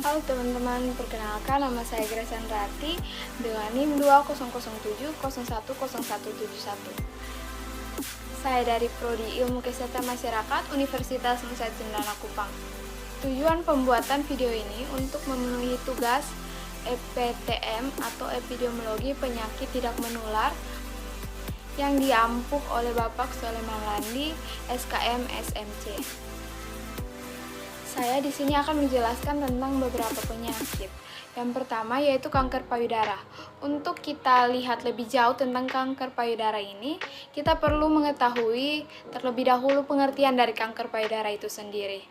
Halo teman-teman, perkenalkan nama saya Grace Andrati dengan NIM 2007010171. Saya dari Prodi Ilmu Kesehatan Masyarakat Universitas Nusa Cendana Kupang. Tujuan pembuatan video ini untuk memenuhi tugas EPTM atau Epidemiologi Penyakit Tidak Menular yang diampuh oleh Bapak Soleman Landi, SKM SMC. Saya di sini akan menjelaskan tentang beberapa penyakit. Yang pertama yaitu kanker payudara. Untuk kita lihat lebih jauh tentang kanker payudara ini, kita perlu mengetahui terlebih dahulu pengertian dari kanker payudara itu sendiri.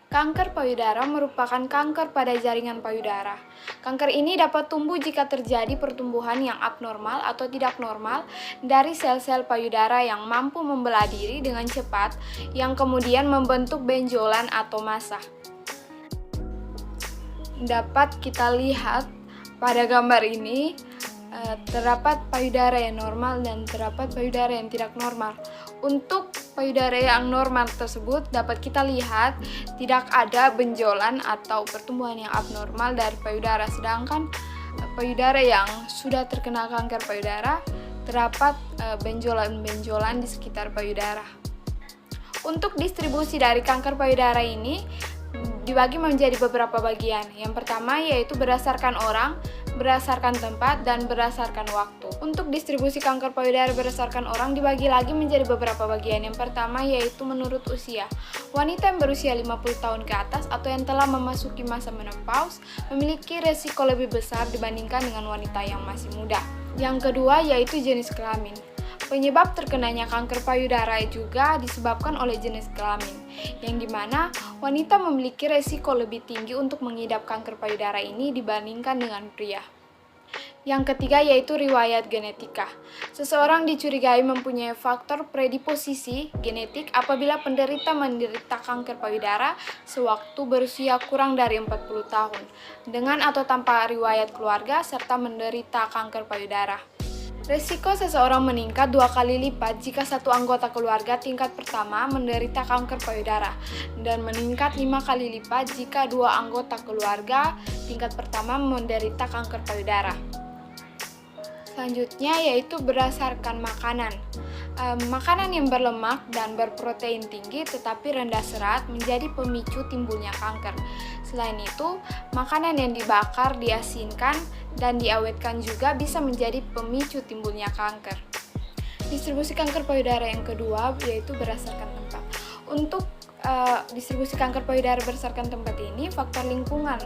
Kanker payudara merupakan kanker pada jaringan payudara. Kanker ini dapat tumbuh jika terjadi pertumbuhan yang abnormal atau tidak normal dari sel-sel payudara yang mampu membelah diri dengan cepat, yang kemudian membentuk benjolan atau massa. Dapat kita lihat pada gambar ini, terdapat payudara yang normal dan terdapat payudara yang tidak normal. Untuk payudara yang normal tersebut dapat kita lihat tidak ada benjolan atau pertumbuhan yang abnormal dari payudara, sedangkan payudara yang sudah terkena kanker payudara terdapat benjolan-benjolan di sekitar payudara. Untuk distribusi dari kanker payudara ini dibagi menjadi beberapa bagian. Yang pertama yaitu berdasarkan orang, berdasarkan tempat, dan berdasarkan waktu. Untuk distribusi kanker payudara berdasarkan orang dibagi lagi menjadi beberapa bagian. Yang pertama yaitu menurut usia. Wanita yang berusia 50 tahun ke atas atau yang telah memasuki masa menopause memiliki resiko lebih besar dibandingkan dengan wanita yang masih muda. Yang kedua yaitu jenis kelamin. Penyebab terkenanya kanker payudara juga disebabkan oleh jenis kelamin, yang dimana wanita memiliki resiko lebih tinggi untuk mengidap kanker payudara ini dibandingkan dengan pria. Yang ketiga yaitu riwayat genetika. Seseorang dicurigai mempunyai faktor predisposisi genetik apabila penderita menderita kanker payudara sewaktu berusia kurang dari 40 tahun, dengan atau tanpa riwayat keluarga serta menderita kanker payudara. Resiko seseorang meningkat 2 kali lipat jika satu anggota keluarga tingkat pertama menderita kanker payudara, dan meningkat 5 kali lipat jika 2 anggota keluarga tingkat pertama menderita kanker payudara. Selanjutnya yaitu berdasarkan makanan. Makanan yang berlemak dan berprotein tinggi tetapi rendah serat menjadi pemicu timbulnya kanker. Selain itu, makanan yang dibakar, diasinkan, dan diawetkan juga bisa menjadi pemicu timbulnya kanker. Distribusi kanker payudara yang kedua yaitu berdasarkan tempat. Untuk distribusi kanker payudara berdasarkan tempat ini, faktor lingkungan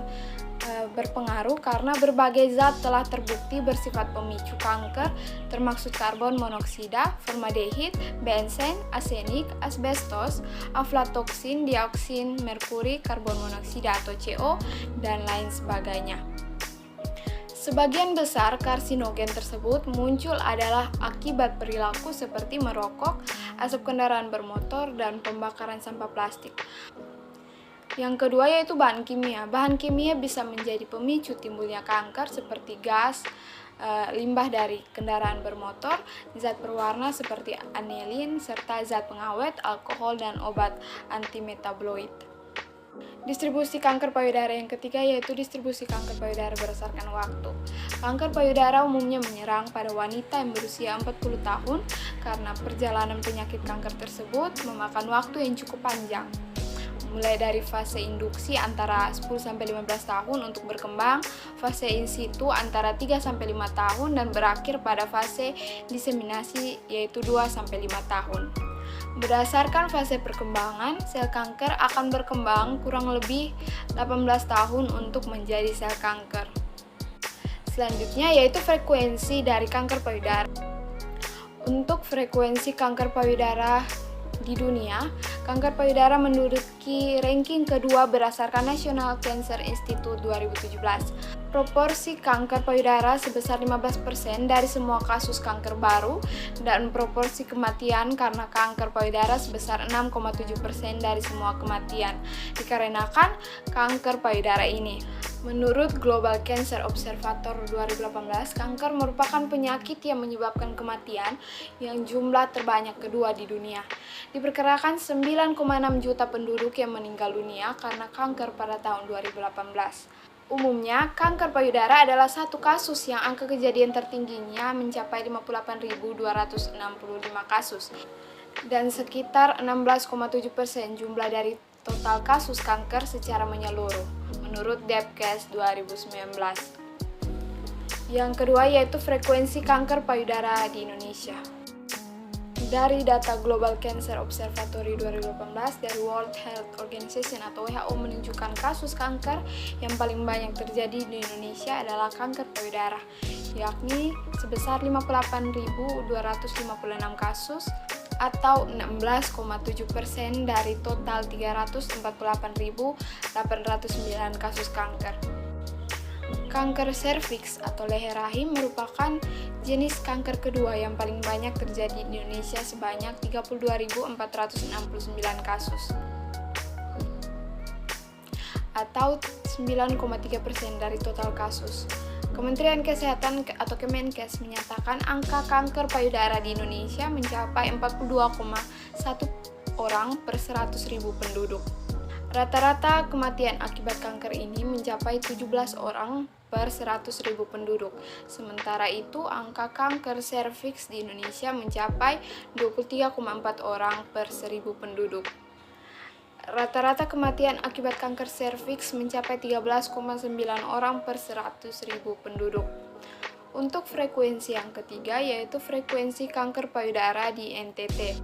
berpengaruh karena berbagai zat telah terbukti bersifat pemicu kanker, termasuk karbon monoksida, formaldehid, benzen, arsenik, asbestos, aflatoksin, dioksin, merkuri, karbon monoksida atau CO, dan lain sebagainya. Sebagian besar karsinogen tersebut muncul adalah akibat perilaku seperti merokok, asap kendaraan bermotor, dan pembakaran sampah plastik. Yang kedua yaitu bahan kimia. Bahan kimia bisa menjadi pemicu timbulnya kanker seperti gas, limbah dari kendaraan bermotor, zat berwarna seperti anilin, serta zat pengawet, alkohol, dan obat antimetabloid. Distribusi kanker payudara yang ketiga yaitu distribusi kanker payudara berdasarkan waktu. Kanker payudara umumnya menyerang pada wanita yang berusia 40 tahun karena perjalanan penyakit kanker tersebut memakan waktu yang cukup panjang. Mulai dari fase induksi antara 10-15 tahun untuk berkembang, fase in situ antara 3-5 tahun, dan berakhir pada fase diseminasi yaitu 2-5 tahun. Berdasarkan fase perkembangan, sel kanker akan berkembang kurang lebih 18 tahun untuk menjadi sel kanker. Selanjutnya yaitu frekuensi dari kanker payudara. Untuk frekuensi kanker payudara di dunia, kanker payudara menduduki ranking kedua berdasarkan National Cancer Institute 2017. Proporsi kanker payudara sebesar 15% dari semua kasus kanker baru, dan proporsi kematian karena kanker payudara sebesar 6,7% dari semua kematian dikarenakan kanker payudara ini. Menurut Global Cancer Observatory 2018, kanker merupakan penyakit yang menyebabkan kematian yang jumlah terbanyak kedua di dunia. Diperkirakan 9,6 juta penduduk yang meninggal dunia karena kanker pada tahun 2018. Umumnya, kanker payudara adalah satu kasus yang angka kejadian tertingginya mencapai 58.265 kasus. Dan sekitar 16,7% jumlah dari total kasus kanker secara menyeluruh, menurut Depkes 2019. Yang kedua yaitu frekuensi kanker payudara di Indonesia. Dari data Global Cancer Observatory 2018 dari World Health Organization atau WHO menunjukkan kasus kanker yang paling banyak terjadi di Indonesia adalah kanker payudara, yakni sebesar 58.256 kasus atau 16,7% dari total 348.809 kasus kanker. Kanker serviks atau leher rahim merupakan jenis kanker kedua yang paling banyak terjadi di Indonesia sebanyak 32.469 kasus atau 9,3% dari total kasus. Kementerian Kesehatan atau Kemenkes menyatakan angka kanker payudara di Indonesia mencapai 42,1 orang per 100.000 penduduk. Rata-rata kematian akibat kanker ini mencapai 17 orang per 100.000 penduduk. Sementara itu, angka kanker serviks di Indonesia mencapai 23,4 orang per 1.000 penduduk. Rata-rata kematian akibat kanker serviks mencapai 13,9 orang per 100.000 penduduk. Untuk frekuensi yang ketiga yaitu frekuensi kanker payudara di NTT.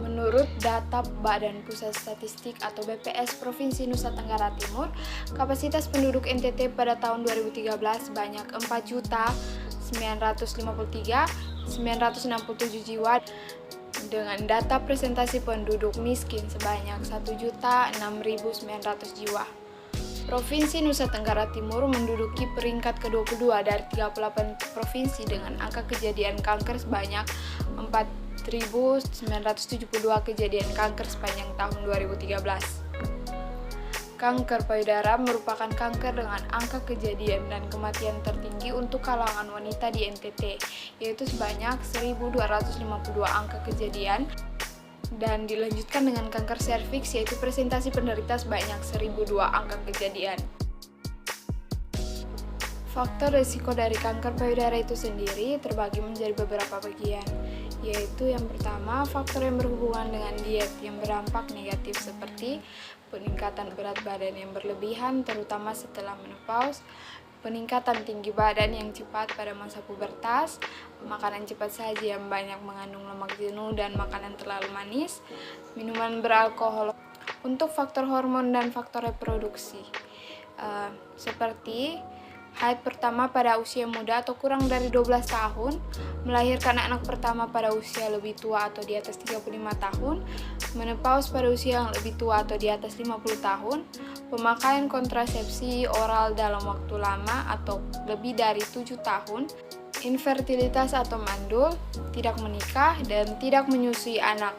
Menurut data Badan Pusat Statistik atau BPS Provinsi Nusa Tenggara Timur, kapasitas penduduk NTT pada tahun 2013 sebanyak 4.953.967 jiwa dengan data presentasi penduduk miskin sebanyak 1.006.900 jiwa. Provinsi Nusa Tenggara Timur menduduki peringkat ke-22 dari 38 provinsi dengan angka kejadian kanker sebanyak 4.972 kejadian kanker sepanjang tahun 2013. Kanker payudara merupakan kanker dengan angka kejadian dan kematian tertinggi untuk kalangan wanita di NTT, yaitu sebanyak 1.252 angka kejadian, dan dilanjutkan dengan kanker serviks yaitu presentasi penderita sebanyak 1.002 angka kejadian. Faktor risiko dari kanker payudara itu sendiri terbagi menjadi beberapa bagian, yaitu yang pertama, faktor yang berhubungan dengan diet yang berdampak negatif seperti peningkatan berat badan yang berlebihan terutama setelah menopause, peningkatan tinggi badan yang cepat pada masa pubertas, makanan cepat saji yang banyak mengandung lemak jenuh dan makanan terlalu manis, minuman beralkohol. Untuk faktor hormon dan faktor reproduksi, seperti haid pertama pada usia muda atau kurang dari 12 tahun, melahirkan anak pertama pada usia lebih tua atau di atas 35 tahun, menopause pada usia yang lebih tua atau di atas 50 tahun, pemakaian kontrasepsi oral dalam waktu lama atau lebih dari 7 tahun, infertilitas atau mandul, tidak menikah, dan tidak menyusui anak.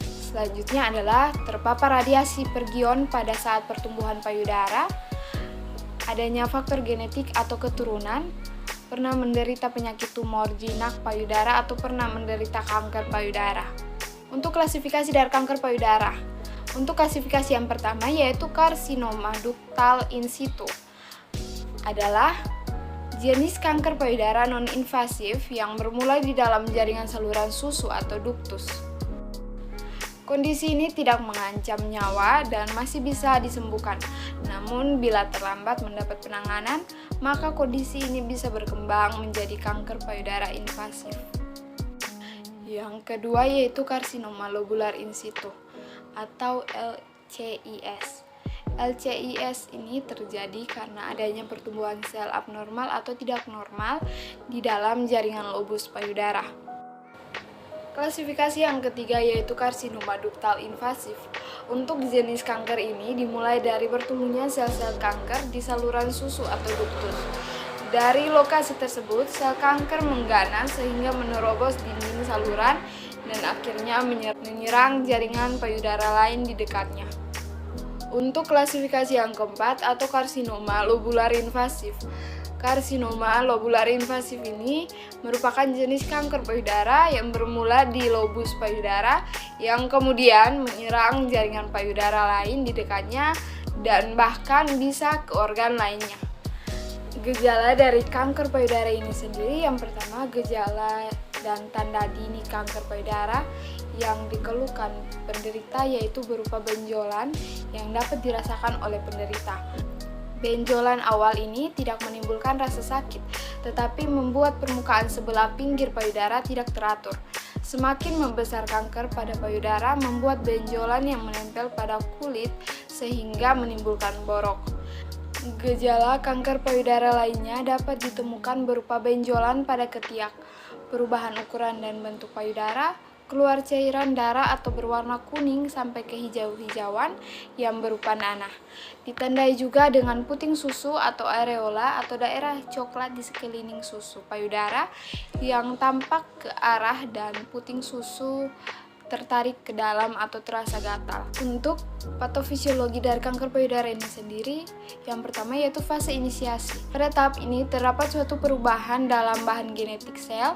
Selanjutnya adalah terpapar radiasi pergion pada saat pertumbuhan payudara, adanya faktor genetik atau keturunan, pernah menderita penyakit tumor jinak payudara atau pernah menderita kanker payudara. Untuk klasifikasi dari kanker payudara, untuk klasifikasi yang pertama yaitu karsinoma duktal in situ, adalah jenis kanker payudara non-invasif yang bermula di dalam jaringan saluran susu atau duktus. Kondisi ini tidak mengancam nyawa dan masih bisa disembuhkan. Namun, bila terlambat mendapat penanganan, maka kondisi ini bisa berkembang menjadi kanker payudara invasif. Yang kedua yaitu karsinoma lobular in situ atau LCIS. LCIS ini terjadi karena adanya pertumbuhan sel abnormal atau tidak normal di dalam jaringan lobus payudara. Klasifikasi yang ketiga yaitu karsinoma duktal invasif. Untuk jenis kanker ini dimulai dari bertumbuhnya sel-sel kanker di saluran susu atau duktus. Dari lokasi tersebut, sel kanker mengganas sehingga menerobos dinding saluran dan akhirnya menyerang jaringan payudara lain di dekatnya. Untuk klasifikasi yang keempat atau karsinoma lobular invasif. Karsinoma lobular invasif ini merupakan jenis kanker payudara yang bermula di lobus payudara yang kemudian menyerang jaringan payudara lain di dekatnya dan bahkan bisa ke organ lainnya. Gejala dari kanker payudara ini sendiri, yang pertama gejala dan tanda dini kanker payudara yang dikeluhkan penderita yaitu berupa benjolan yang dapat dirasakan oleh penderita. Benjolan awal ini tidak menimbulkan rasa sakit, tetapi membuat permukaan sebelah pinggir payudara tidak teratur. Semakin membesar kanker pada payudara membuat benjolan yang menempel pada kulit sehingga menimbulkan borok. Gejala kanker payudara lainnya dapat ditemukan berupa benjolan pada ketiak, perubahan ukuran dan bentuk payudara, keluar cairan darah atau berwarna kuning sampai ke hijau-hijauan yang berupa nanah. Ditandai juga dengan puting susu atau areola atau daerah coklat di sekeliling susu payudara yang tampak ke arah dan puting susu tertarik ke dalam atau terasa gatal. Untuk patofisiologi dari kanker payudara ini sendiri, yang pertama yaitu fase inisiasi. Pada tahap ini terdapat suatu perubahan dalam bahan genetik sel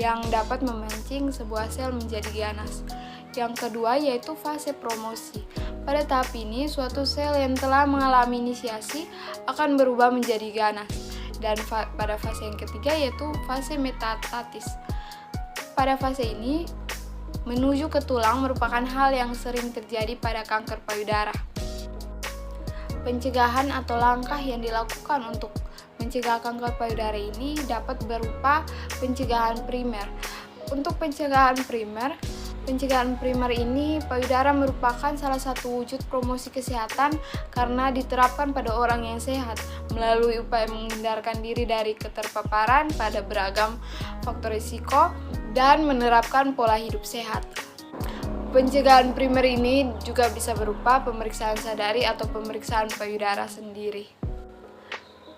yang dapat memancing sebuah sel menjadi ganas. Yang kedua yaitu fase promosi. Pada tahap ini suatu sel yang telah mengalami inisiasi akan berubah menjadi ganas. Dan pada fase yang ketiga yaitu fase metastatis. Pada fase ini menuju ke tulang merupakan hal yang sering terjadi pada kanker payudara. Pencegahan atau langkah yang dilakukan untuk mencegah kanker payudara ini dapat berupa pencegahan primer. Untuk pencegahan primer ini payudara merupakan salah satu wujud promosi kesehatan karena diterapkan pada orang yang sehat melalui upaya menghindarkan diri dari keterpaparan pada beragam faktor risiko dan menerapkan pola hidup sehat. Pencegahan primer ini juga bisa berupa pemeriksaan sadari atau pemeriksaan payudara sendiri.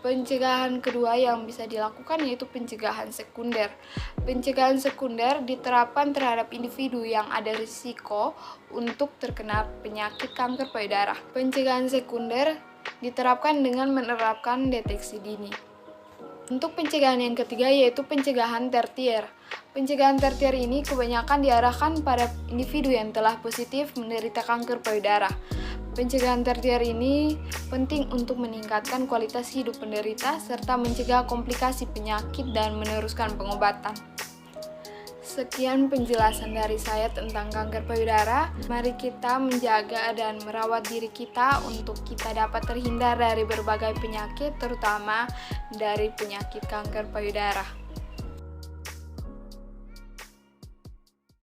Pencegahan kedua yang bisa dilakukan yaitu pencegahan sekunder. Pencegahan sekunder diterapkan terhadap individu yang ada risiko untuk terkena penyakit kanker payudara. Pencegahan sekunder diterapkan dengan menerapkan deteksi dini. Untuk pencegahan yang ketiga yaitu pencegahan tertier. Pencegahan tertier ini kebanyakan diarahkan pada individu yang telah positif menderita kanker payudara. Pencegahan tertier ini penting untuk meningkatkan kualitas hidup penderita serta mencegah komplikasi penyakit dan meneruskan pengobatan. Sekian penjelasan dari saya tentang kanker payudara. Mari kita menjaga dan merawat diri kita untuk kita dapat terhindar dari berbagai penyakit, terutama dari penyakit kanker payudara.